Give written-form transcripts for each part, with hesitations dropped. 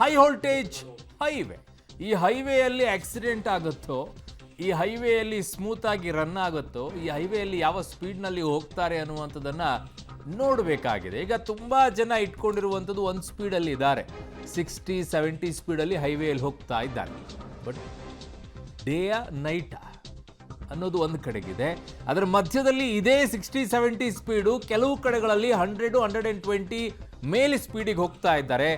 High voltage highway. ಈ ಹೈವೇಯಲ್ಲಿ accident ಆಗುತ್ತೋ, ಈ ಹೈವೇಯಲ್ಲಿ ಸ್ಮೂತ್ ಆಗಿ ರನ್ ಆಗುತ್ತೋ, ಈ ಹೈವೇಯಲ್ಲಿ ಯಾವ ಸ್ಪೀಡ್ನಲ್ಲಿ ಹೋಗ್ತಾರೆ ಅನ್ನುವಂಥದ್ದನ್ನು ನೋಡಬೇಕಾಗಿದೆ. ಈಗ ತುಂಬ ಜನ ಇಟ್ಕೊಂಡಿರುವಂಥದ್ದು ಒಂದು ಸ್ಪೀಡಲ್ಲಿ ಇದ್ದಾರೆ, 60-70 ಸ್ಪೀಡಲ್ಲಿ ಹೈವೇಯಲ್ಲಿ ಹೋಗ್ತಾ ಇದ್ದಾರೆ. ಬಟ್ ಡೇಯ ನೈಟ್ ಅನ್ನೋದು ಒಂದು ಕಡೆಗಿದೆ. ಅದರ ಮಧ್ಯದಲ್ಲಿ ಇದೇ 60-70 ಸ್ಪೀಡು ಕೆಲವು ಕಡೆಗಳಲ್ಲಿ 100-120 ಮೇಲೆ ಸ್ಪೀಡಿಗೆ ಹೋಗ್ತಾ ಇದ್ದಾರೆ.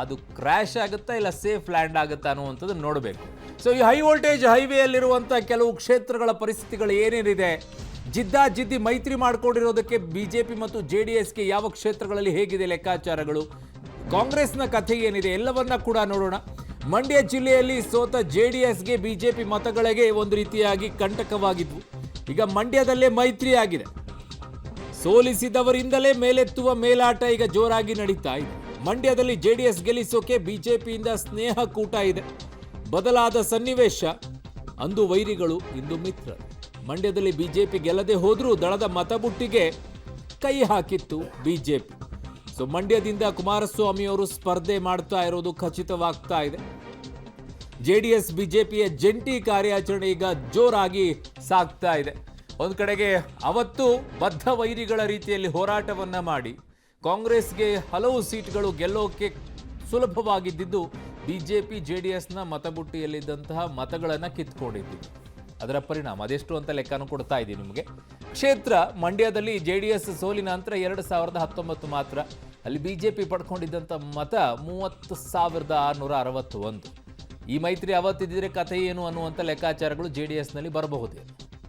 ಅದು ಕ್ರ್ಯಾಶ್ ಆಗುತ್ತಾ ಇಲ್ಲ ಸೇಫ್ ಲ್ಯಾಂಡ್ ಆಗುತ್ತಾ ಅನ್ನುವಂಥದ್ದು ನೋಡಬೇಕು. ಸೊ ಈ ಹೈ ವೋಲ್ಟೇಜ್ ಹೈವೇಯಲ್ಲಿರುವಂಥ ಕೆಲವು ಕ್ಷೇತ್ರಗಳ ಪರಿಸ್ಥಿತಿಗಳು ಏನೇನಿದೆ, ಜಿದ್ದಿ ಮೈತ್ರಿ ಮಾಡಿಕೊಂಡಿರೋದಕ್ಕೆ ಬಿಜೆಪಿ ಮತ್ತು JDSಗೆ ಯಾವ ಕ್ಷೇತ್ರಗಳಲ್ಲಿ ಹೇಗಿದೆ ಲೆಕ್ಕಾಚಾರಗಳು, ಕಾಂಗ್ರೆಸ್ನ ಕಥೆ ಏನಿದೆ, ಎಲ್ಲವನ್ನ ಕೂಡ ನೋಡೋಣ. ಮಂಡ್ಯ ಜಿಲ್ಲೆಯಲ್ಲಿ ಸೋತ JDSಗೆ ಬಿಜೆಪಿ ಮತಗಳಿಗೆ ಒಂದು ರೀತಿಯಾಗಿ ಕಂಟಕವಾಗಿದ್ವು. ಈಗ ಮಂಡ್ಯದಲ್ಲೇ ಮೈತ್ರಿ ಆಗಿದೆ. ಸೋಲಿಸಿದವರಿಂದಲೇ ಮೇಲೆತ್ತುವ ಮೇಲಾಟ ಈಗ ಜೋರಾಗಿ ನಡೀತಾ ಇದೆ. ಮಂಡ್ಯದಲ್ಲಿ JDS ಗೆಲ್ಲಿಸೋಕೆ ಬಿಜೆಪಿಯಿಂದ ಸ್ನೇಹ ಕೂಟ ಇದೆ. ಬದಲಾದ ಸನ್ನಿವೇಶ, ಅಂದು ವೈರಿಗಳು ಇಂದು ಮಿತ್ರರು. ಮಂಡ್ಯದಲ್ಲಿ ಬಿಜೆಪಿ ಗೆಲ್ಲದೆ ಹೋದ್ರೂ ದಳದ ಮತಬುಟ್ಟಿಗೆ ಕೈ ಹಾಕಿತ್ತು ಬಿಜೆಪಿ. ಸೊ ಮಂಡ್ಯದಿಂದ ಕುಮಾರಸ್ವಾಮಿ ಅವರು ಸ್ಪರ್ಧೆ ಮಾಡ್ತಾ ಇರೋದು ಖಚಿತವಾಗ್ತಾ ಇದೆ. JDS ಬಿಜೆಪಿಯ ಜಂಟಿ ಕಾರ್ಯಾಚರಣೆ ಈಗ ಜೋರಾಗಿ ಸಾಗ್ತಾ ಇದೆ. ಒಂದು ಕಡೆಗೆ ಅವತ್ತು ಬದ್ಧ ವೈರಿಗಳ ರೀತಿಯಲ್ಲಿ ಹೋರಾಟವನ್ನ ಮಾಡಿ ಕಾಂಗ್ರೆಸ್ಗೆ ಹಲವು ಸೀಟ್ಗಳು ಗೆಲ್ಲೋಕೆ ಸುಲಭವಾಗಿದ್ದು ಬಿಜೆಪಿ JDSನ ಮತಬುಟ್ಟಿಯಲ್ಲಿದ್ದಂತಹ ಮತಗಳನ್ನು ಕಿತ್ಕೊಂಡಿದ್ದೀವಿ. ಅದರ ಪರಿಣಾಮ ಅದೆಷ್ಟು ಅಂತ ಲೆಕ್ಕನೂ ಕೊಡ್ತಾ ಇದ್ದೀನಿ ನಿಮಗೆ. ಕ್ಷೇತ್ರ ಮಂಡ್ಯದಲ್ಲಿ JDS ಸೋಲಿನ ನಂತರ 2019 ಮಾತ್ರ. ಅಲ್ಲಿ ಬಿಜೆಪಿ ಪಡ್ಕೊಂಡಿದ್ದಂಥ ಮತ 30,661. ಈ ಮೈತ್ರಿ ಅವತ್ತಿದ್ದರೆ ಕಥೆ ಏನು ಅನ್ನುವಂಥ ಲೆಕ್ಕಾಚಾರಗಳು JDSನಲ್ಲಿ ಬರಬಹುದೇ.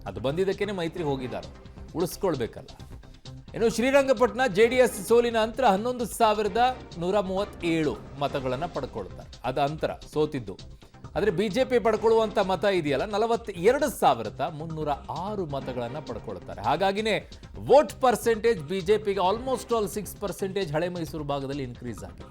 ಅದು ಬಂದಿದ್ದಕ್ಕೇನೆ ಮೈತ್ರಿ ಹೋಗಿದ್ದಾರೆ, ಉಳಿಸ್ಕೊಳ್ಬೇಕಲ್ಲ. ಇನ್ನು ಶ್ರೀರಂಗಪಟ್ಟಣ JDS ಸೋಲಿನ ನಂತರ 11,137 ಮತಗಳನ್ನು ಪಡ್ಕೊಳ್ತಾರೆ. ಅದು ಅಂತರ ಸೋತಿದ್ದು. ಆದರೆ ಬಿಜೆಪಿ ಪಡ್ಕೊಳ್ಳುವಂಥ ಮತ ಇದೆಯಲ್ಲ 42,306 ಮತಗಳನ್ನು ಪಡ್ಕೊಳ್ತಾರೆ. ಹಾಗಾಗಿನೇ ವೋಟ್ ಪರ್ಸೆಂಟೇಜ್ ಬಿಜೆಪಿಗೆ ಆಲ್ಮೋಸ್ಟ್ ಆಲ್ 6% ಹಳೆ ಮೈಸೂರು ಭಾಗದಲ್ಲಿ ಇನ್ಕ್ರೀಸ್ ಆಗಿದೆ.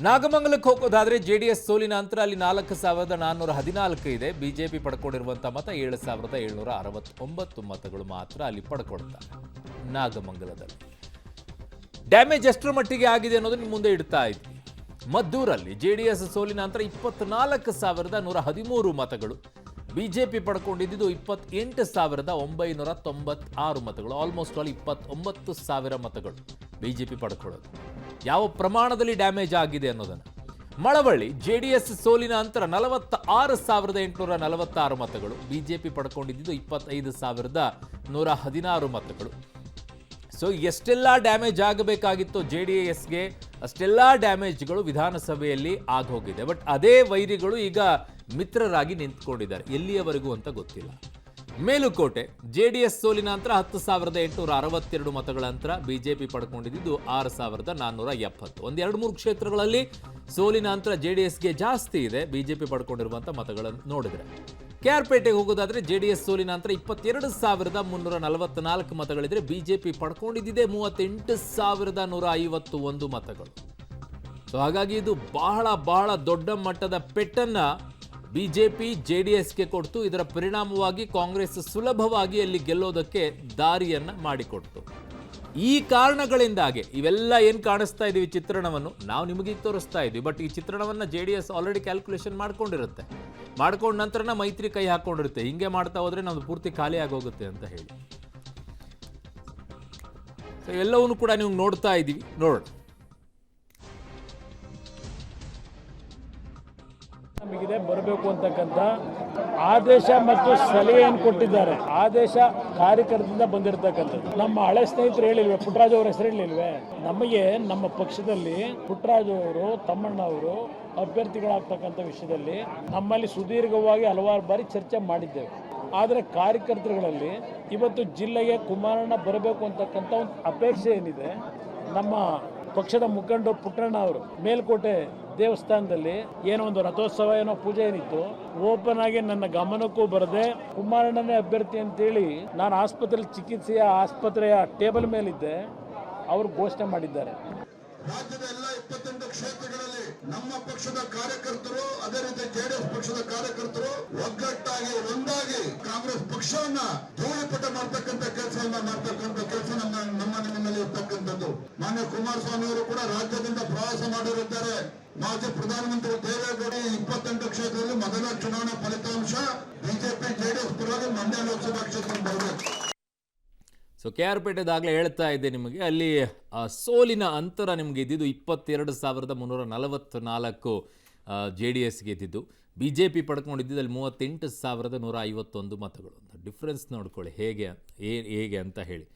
ನಾಗಮಂಗಲಕ್ಕೆ ಹೋಗೋದಾದ್ರೆ JDS ಸೋಲಿನ ನಂತರ ಅಲ್ಲಿ 4,414 ಇದೆ. ಬಿಜೆಪಿ ಪಡ್ಕೊಂಡಿರುವಂಥ ಮತ 7,769 ಮತಗಳು ಮಾತ್ರ ಅಲ್ಲಿ ಪಡ್ಕೊಳ್ತಾರೆ. ನಾಗಮಂಗಲದಲ್ಲಿ ಡ್ಯಾಮೇಜ್ ಎಷ್ಟರ ಮಟ್ಟಿಗೆ ಆಗಿದೆ ಅನ್ನೋದು ನಿಮ್ಮ ಮುಂದೆ ಇಡ್ತಾ ಇದ್ವಿ. ಮದ್ದೂರಲ್ಲಿ JDS ಸೋಲಿನ ನಂತರ 24,113 ಮತಗಳು, ಬಿಜೆಪಿ ಪಡ್ಕೊಂಡಿದ್ದು 28,996 ಮತಗಳು. ಆಲ್ಮೋಸ್ಟ್ ಆಲ್ 29,000 ಮತಗಳು ಬಿಜೆಪಿ ಪಡ್ಕೊಳ್ಳೋದು. ಯಾವ ಪ್ರಮಾಣದಲ್ಲಿ ಡ್ಯಾಮೇಜ್ ಆಗಿದೆ ಅನ್ನೋದನ್ನು. ಮಳವಳ್ಳಿ JDS ಸೋಲಿನ ನಂತರ 46,846 ಮತಗಳು, ಬಿಜೆಪಿ ಪಡ್ಕೊಂಡಿದ್ದು 25,116 ಮತಗಳು. ಸೊ ಎಷ್ಟೆಲ್ಲ ಡ್ಯಾಮೇಜ್ ಆಗಬೇಕಾಗಿತ್ತು JDSಗೆ ಅಷ್ಟೆಲ್ಲ ಡ್ಯಾಮೇಜ್ಗಳು ವಿಧಾನಸಭೆಯಲ್ಲಿ ಆಗೋಗಿದೆ. ಬಟ್ ಅದೇ ವೈರಿಗಳು ಈಗ ಮಿತ್ರರಾಗಿ ನಿಂತ್ಕೊಂಡಿದ್ದಾರೆ. ಎಲ್ಲಿಯವರೆಗೂ ಅಂತ ಗೊತ್ತಿಲ್ಲ. ಮೇಲುಕೋಟೆ JDS ಸೋಲಿನ ನಂತರ 10,862 ಮತಗಳ ನಂತರ ಬಿಜೆಪಿ ಪಡ್ಕೊಂಡಿದ್ದು 6,470. ಒಂದು 2-3 ಕ್ಷೇತ್ರಗಳಲ್ಲಿ ಸೋಲಿನ ನಂತರ JDSಗೆ ಜಾಸ್ತಿ ಇದೆ ಬಿಜೆಪಿ ಪಡ್ಕೊಂಡಿರುವಂಥ ಮತಗಳನ್ನು ನೋಡಿದ್ರೆ. KR-ಪೇಟೆಗೆ ಹೋಗೋದಾದ್ರೆ JDS ಸೋಲಿನ ನಂತರ 22,344 ಮತಗಳಿದ್ರೆ ಬಿಜೆಪಿ ಪಡ್ಕೊಂಡಿದ್ದೇ 38,151 ಮತಗಳು. ಸೊ ಹಾಗಾಗಿ ಇದು ಬಹಳ ದೊಡ್ಡ ಮಟ್ಟದ ಪೆಟ್ಟನ್ನ ಬಿಜೆಪಿ JDSಗೆ ಕೊಡ್ತು. ಇದರ ಪರಿಣಾಮವಾಗಿ ಕಾಂಗ್ರೆಸ್ ಸುಲಭವಾಗಿ ಅಲ್ಲಿ ಗೆಲ್ಲೋದಕ್ಕೆ ದಾರಿಯನ್ನ ಮಾಡಿಕೊಡ್ತು. ಈ ಕಾರಣಗಳಿಂದಾಗಿ ಇವೆಲ್ಲ ಏನು ಕಾಣಿಸ್ತಾ ಇದೀವಿ ಚಿತ್ರಣವನ್ನು ನಾವು ನಿಮಗೆ ತೋರಿಸ್ತಾ ಇದ್ವಿ. ಬಟ್ ಈ ಚಿತ್ರಣವನ್ನು JDS ಆಲ್ರೆಡಿ ಕ್ಯಾಲ್ಕುಲೇಷನ್ ಮಾಡ್ಕೊಂಡಿರುತ್ತೆ. ಮಾಡ್ಕೊಂಡ ನಂತರನ ಮೈತ್ರಿ ಕೈ ಹಾಕೊಂಡಿರುತ್ತೆ. ಹಿಂಗೆ ಮಾಡ್ತಾ ಹೋದ್ರೆ ನಮ್ದು ಪೂರ್ತಿ ಖಾಲಿ ಆಗೋಗುತ್ತೆ ಅಂತ ಹೇಳಿ. ಸೊ ಎಲ್ಲವನ್ನೂ ಕೂಡ ನೀವು ನೋಡ್ತಾ ಇದ್ದೀವಿ. ನೋಡೋಣ. ನಮಗಿದೆ ಬರಬೇಕು ಅಂತಕ್ಕಂಥ ಆದೇಶ ಮತ್ತು ಸಲಹೆಯನ್ನು ಕೊಟ್ಟಿದ್ದಾರೆ. ಆದೇಶ ಕಾರ್ಯಕರ್ತರಿಂದ ಬಂದಿರತಕ್ಕಂಥದ್ದು. ನಮ್ಮ ಹಳೆ ಸ್ನೇಹಿತರು ಹೇಳಿಲ್ವೇ, ಪುಟ್ಟರಾಜು ಅವರ ಹೆಸರು ಹೇಳಿಲ್ವೇ, ನಮಗೆ ನಮ್ಮ ಪಕ್ಷದಲ್ಲಿ ಪುಟ್ಟರಾಜು ಅವರು, ತಮ್ಮಣ್ಣ ಅವರು ಅಭ್ಯರ್ಥಿಗಳಾಗ್ತಕ್ಕಂಥ ವಿಷಯದಲ್ಲಿ ನಮ್ಮಲ್ಲಿ ಸುದೀರ್ಘವಾಗಿ ಹಲವಾರು ಬಾರಿ ಚರ್ಚೆ ಮಾಡಿದ್ದೇವೆ. ಆದರೆ ಕಾರ್ಯಕರ್ತರುಗಳಲ್ಲಿ ಇವತ್ತು ಜಿಲ್ಲೆಗೆ ಕುಮಾರಣ್ಣ ಬರಬೇಕು ಅಂತಕ್ಕಂಥ ಒಂದು ಅಪೇಕ್ಷೆ ಏನಿದೆ, ನಮ್ಮ ಪಕ್ಷದ ಮುಖಂಡರು ಪುಟ್ಟಣ್ಣ ಅವರು ಮೇಲ್ಕೋಟೆ ದೇವಸ್ಥಾನದಲ್ಲಿ ಏನೋ ಒಂದು ರಥೋತ್ಸವ ಏನೋ ಪೂಜೆ ಏನಿತ್ತು, ಓಪನ್ ಆಗಿ ನನ್ನ ಗಮನಕ್ಕೂ ಬರದೆ ಕುಮಾರಣ್ಣನೇ ಅಭ್ಯರ್ಥಿ ಅಂತೇಳಿ ನಾನು ಆಸ್ಪತ್ರೆಯ ಟೇಬಲ್ ಮೇಲಿದ್ದೆ, ಅವರು ಘೋಷಣೆ ಮಾಡಿದ್ದಾರೆ. ರಾಜ್ಯದ ಎಲ್ಲ 28 ಕ್ಷೇತ್ರಗಳಲ್ಲಿ ನಮ್ಮ ಪಕ್ಷದ ಕಾರ್ಯಕರ್ತರು, ಅದೇ ರೀತಿ JDS ಪಕ್ಷದ ಕಾರ್ಯಕರ್ತರು ಒಗ್ಗಟ್ಟಾಗಿ ಒಂದಾಗಿ ಕಾಂಗ್ರೆಸ್ ಪಕ್ಷವನ್ನ ಧೂಳಿಪಟ ಮಾಡ್ತಕ್ಕಂಥ ಕೆಲಸ ನಮ್ಮ ನಿಮ್ಮಲ್ಲಿ ಇರ್ತಕ್ಕಂಥದ್ದು. ಮಾನ್ಯ ಮಾನ್ಯ ಕುಮಾರಸ್ವಾಮಿ ಅವರು ಕೂಡ ರಾಜ್ಯದಿಂದ ಪ್ರವಾಸ ಮಾಡಿರುತ್ತಾರೆ. ಮಾಜಿ ಪ್ರಧಾನಮಂತ್ರಿ ದೇವೇಗೌಡ 28 ಕ್ಷೇತ್ರದಲ್ಲಿ ಮೊದಲ ಚುನಾವಣಾ ಫಲಿತಾಂಶ ಬಿಜೆಪಿ ಜೆಡಿಎಸ್ ಪರವಾಗಿ ಮಂಡ್ಯ ಲೋಕಸಭಾ ಕ್ಷೇತ್ರ ಬರಬೇಕು. ಸೊ KR-ಪೇಟೆದಾಗಲೇ ಹೇಳ್ತಾ ಇದ್ದೆ ನಿಮಗೆ, ಅಲ್ಲಿ ಸೋಲಿನ ಅಂತರ ನಿಮಗೆ ಇದ್ದಿದ್ದು 22,344 JDSಗೆ ಇದ್ದಿದ್ದು. BJP ಪಡ್ಕೊಂಡಿದ್ದು ಅಲ್ಲಿ 38,151 ಮತಗಳು. ಡಿಫ್ರೆನ್ಸ್ ನೋಡ್ಕೊಳ್ಳಿ ಹೇಗೆ ಅಂತ ಹೇಳಿ.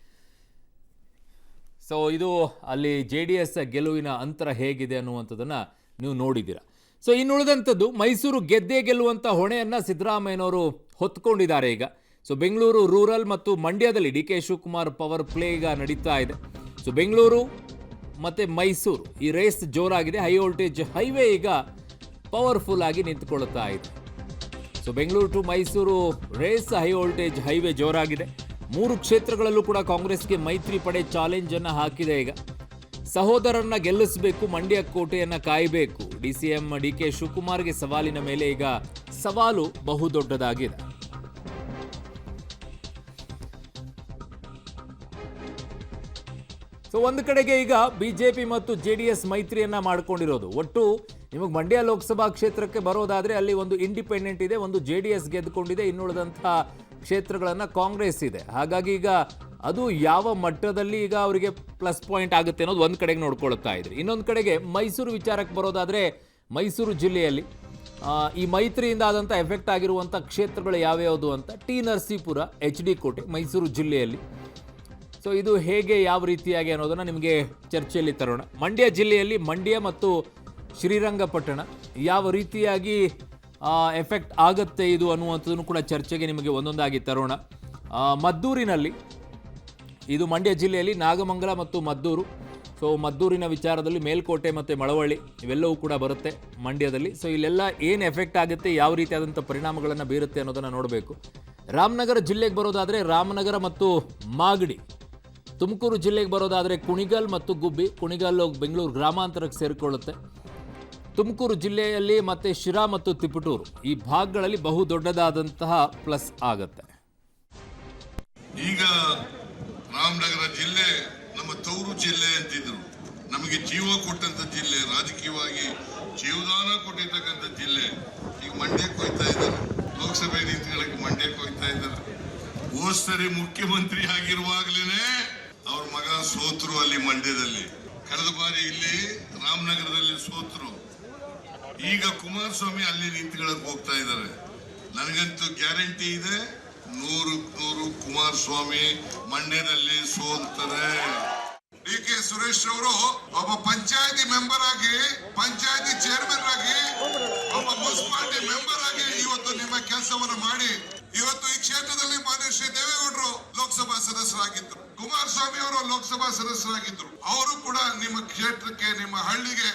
ಸೊ ಇದು ಅಲ್ಲಿ JDS ಗೆಲುವಿನ ಅಂತರ ಹೇಗಿದೆ ಅನ್ನುವಂಥದ್ದನ್ನು ನೀವು ನೋಡಿದ್ದೀರಾ. ಸೊ ಇನ್ನುಳಿದಂಥದ್ದು ಮೈಸೂರು ಗೆದ್ದೇ ಗೆಲ್ಲುವಂಥ ಹೊಣೆಯನ್ನು ಸಿದ್ದರಾಮಯ್ಯನವರು ಹೊತ್ಕೊಂಡಿದ್ದಾರೆ ಈಗ. ಸೊ ಬೆಂಗಳೂರು ರೂರಲ್ ಮತ್ತು ಮಂಡ್ಯದಲ್ಲಿ DK ಶಿವಕುಮಾರ್ ಪವರ್ ಪ್ಲೇ ಈಗ ನಡೀತಾ ಇದೆ. ಸೊ ಬೆಂಗಳೂರು ಮತ್ತು ಮೈಸೂರು ಈ ರೇಸ್ ಜೋರಾಗಿದೆ. ಹೈ ವೋಲ್ಟೇಜ್ ಹೈವೇ ಈಗ ಪವರ್ಫುಲ್ ಆಗಿ ನಿಂತುಕೊಳ್ಳುತ್ತಾ ಇದೆ. So Bengaluru to Mysuru race high voltage highway ಜೋರಾಗಿದೆ. 3 ಕ್ಷೇತ್ರಗಳಲ್ಲೂ ಕೂಡ ಕಾಂಗ್ರೆಸ್ಗೆ ಮೈತ್ರಿ ಪಡೆ ಚಾಲೆಂಜನ್ನು ಹಾಕಿದೆ. ಈಗ ಸಹೋದರರನ್ನ ಗೆಲ್ಲಿಸಬೇಕು, ಮಂಡ್ಯ ಕೋಟೆಯನ್ನು ಕಾಯಬೇಕು. DCM DK ಶಿವಕುಮಾರ್ಗೆ ಸವಾಲಿನ ಮೇಲೆ ಈಗ ಸವಾಲು ಬಹುದೊಡ್ಡದಾಗಿದೆ. ಸೊ ಒಂದು ಕಡೆಗೆ ಈಗ BJP ಮತ್ತು JDS ಮೈತ್ರಿಯನ್ನ ಮಾಡಿಕೊಂಡಿರೋದು. ಒಟ್ಟು ನಿಮಗೆ ಮಂಡ್ಯ ಲೋಕಸಭಾ ಕ್ಷೇತ್ರಕ್ಕೆ ಬರೋದಾದ್ರೆ ಅಲ್ಲಿ ಒಂದು ಇಂಡಿಪೆಂಡೆಂಟ್ ಇದೆ, ಒಂದು JDS ಗೆದ್ದುಕೊಂಡಿದೆ, ಇನ್ನುಳಿದಂತಹ ಕ್ಷೇತ್ರಗಳನ್ನು ಕಾಂಗ್ರೆಸ್ ಇದೆ. ಹಾಗಾಗಿ ಈಗ ಅದು ಯಾವ ಮಟ್ಟದಲ್ಲಿ ಈಗ ಅವರಿಗೆ ಪ್ಲಸ್ ಪಾಯಿಂಟ್ ಆಗುತ್ತೆ ಅನ್ನೋದು ಒಂದು ಕಡೆಗೆ ನೋಡ್ಕೊಳ್ತಾ ಇದ್ರಿ. ಇನ್ನೊಂದು ಕಡೆಗೆ ಮೈಸೂರು ವಿಚಾರಕ್ಕೆ ಬರೋದಾದರೆ ಮೈಸೂರು ಜಿಲ್ಲೆಯಲ್ಲಿ ಈ ಮೈತ್ರಿಯಿಂದ ಆದಂಥ ಎಫೆಕ್ಟ್ ಆಗಿರುವಂಥ ಕ್ಷೇತ್ರಗಳು ಯಾವ್ಯಾವುದು ಅಂತ ಟಿ ನರಸೀಪುರ, HD ಕೋಟೆ ಮೈಸೂರು ಜಿಲ್ಲೆಯಲ್ಲಿ. ಸೊ ಇದು ಹೇಗೆ ಯಾವ ರೀತಿಯಾಗಿ ಅನ್ನೋದನ್ನು ನಿಮಗೆ ಚರ್ಚೆಯಲ್ಲಿ ತರೋಣ. ಮಂಡ್ಯ ಜಿಲ್ಲೆಯಲ್ಲಿ ಮಂಡ್ಯ ಮತ್ತು ಶ್ರೀರಂಗಪಟ್ಟಣ ಯಾವ ರೀತಿಯಾಗಿ ಎಫೆಕ್ಟ್ ಆಗುತ್ತೆ ಇದು ಅನ್ನುವಂಥದ್ದನ್ನು ಕೂಡ ಚರ್ಚೆಗೆ ನಿಮಗೆ ಒಂದೊಂದಾಗಿ ತರೋಣ. ಮದ್ದೂರಿನಲ್ಲಿ ಇದು ಮಂಡ್ಯ ಜಿಲ್ಲೆಯಲ್ಲಿ ನಾಗಮಂಗಲ ಮತ್ತು ಮದ್ದೂರು. ಸೊ ಮದ್ದೂರಿನ ವಿಚಾರದಲ್ಲಿ ಮೇಲ್ಕೋಟೆ ಮತ್ತು ಮಳವಳ್ಳಿ ಇವೆಲ್ಲವೂ ಕೂಡ ಬರುತ್ತೆ ಮಂಡ್ಯದಲ್ಲಿ. ಸೊ ಇಲ್ಲೆಲ್ಲ ಏನು ಎಫೆಕ್ಟ್ ಆಗುತ್ತೆ, ಯಾವ ರೀತಿಯಾದಂಥ ಪರಿಣಾಮಗಳನ್ನು ಬೀರುತ್ತೆ ಅನ್ನೋದನ್ನು ನೋಡಬೇಕು. ರಾಮನಗರ ಜಿಲ್ಲೆಗೆ ಬರೋದಾದರೆ ರಾಮನಗರ ಮತ್ತು ಮಾಗಡಿ. ತುಮಕೂರು ಜಿಲ್ಲೆಗೆ ಬರೋದಾದರೆ ಕುಣಿಗಲ್ ಮತ್ತು ಗುಬ್ಬಿ. ಕುಣಿಗಲ್ ಬೆಂಗಳೂರು ಗ್ರಾಮಾಂತರಕ್ಕೆ ಸೇರಿಕೊಳ್ಳುತ್ತೆ. ತುಮಕೂರು ಜಿಲ್ಲೆಯಲ್ಲಿ ಮತ್ತೆ ಶಿರಾ ಮತ್ತು ತಿಪಟೂರು ಈ ಭಾಗಗಳಲ್ಲಿ ಬಹು ದೊಡ್ಡದಾದಂತಹ ಪ್ಲಸ್ ಆಗುತ್ತೆ. ಈಗ ರಾಮನಗರ ಜಿಲ್ಲೆ ನಮ್ಮ ತವರು ಜಿಲ್ಲೆ ಅಂತಿದ್ರು. ನಮಗೆ ಜೀವ ಕೊಟ್ಟಂತ ಜಿಲ್ಲೆ, ರಾಜಕೀಯವಾಗಿ ಜೀವದಾನ ಕೊಟ್ಟಿರ್ತಕ್ಕಂಥ ಜಿಲ್ಲೆ. ಈಗ ಮಂಡ್ಯಕ್ಕೆ ಹೋಗ್ತಾ ಇದ್ದಾರೆ, ಲೋಕಸಭೆ ನೀತಿಗಳಿಗೆ ಮಂಡ್ಯಕ್ಕೆ ಹೋಗ್ತಾ ಇದ್ದಾರೆ. ಹೋದ ಸರಿ ಮುಖ್ಯಮಂತ್ರಿ ಆಗಿರುವಾಗಲೇ ಅವ್ರ ಮಗ ಸೋತರು ಅಲ್ಲಿ ಮಂಡ್ಯದಲ್ಲಿ. ಕಳೆದ ಬಾರಿ ಇಲ್ಲಿ ರಾಮನಗರದಲ್ಲಿ ಸೋತರು. ಈಗ ಕುಮಾರಸ್ವಾಮಿ ಅಲ್ಲಿ ನಿಂತ್ಕೊಳ್ಳಕ್ಕೆ ಹೋಗ್ತಾ ಇದ್ದಾರೆ. ನನಗಂತೂ ಗ್ಯಾರಂಟಿ ಇದೆ, 100% ಕುಮಾರಸ್ವಾಮಿ ಮಂಡ್ಯದಲ್ಲಿ ಸೋಲ್ತಾರೆ. DK ಸುರೇಶ್ ಅವರು ಒಬ್ಬ ಪಂಚಾಯತಿ ಮೆಂಬರ್ ಆಗಿ, ಪಂಚಾಯತಿ ಚೇರ್ಮನ್ ಆಗಿ, ಒಬ್ಬ ಮುನ್ಸಿಪಾಲಿಟಿ ಮೆಂಬರ್ ಆಗಿ ಇವತ್ತು ನಿಮ್ಮ ಕೆಲಸವನ್ನು ಮಾಡಿ ಇವತ್ತು ಈ ಕ್ಷೇತ್ರದಲ್ಲಿ ಮಾನ್ಯ ಶ್ರೀ ದೇವೇಗೌಡರು ಲೋಕಸಭಾ ಸದಸ್ಯರಾಗಿದ್ರು, ಕುಮಾರಸ್ವಾಮಿ ಅವರು ಲೋಕಸಭಾ ಸದಸ್ಯರಾಗಿದ್ರು. ಅವರು ಕೂಡ ನಿಮ್ಮ ಕ್ಷೇತ್ರಕ್ಕೆ, ನಿಮ್ಮ ಹಳ್ಳಿಗೆ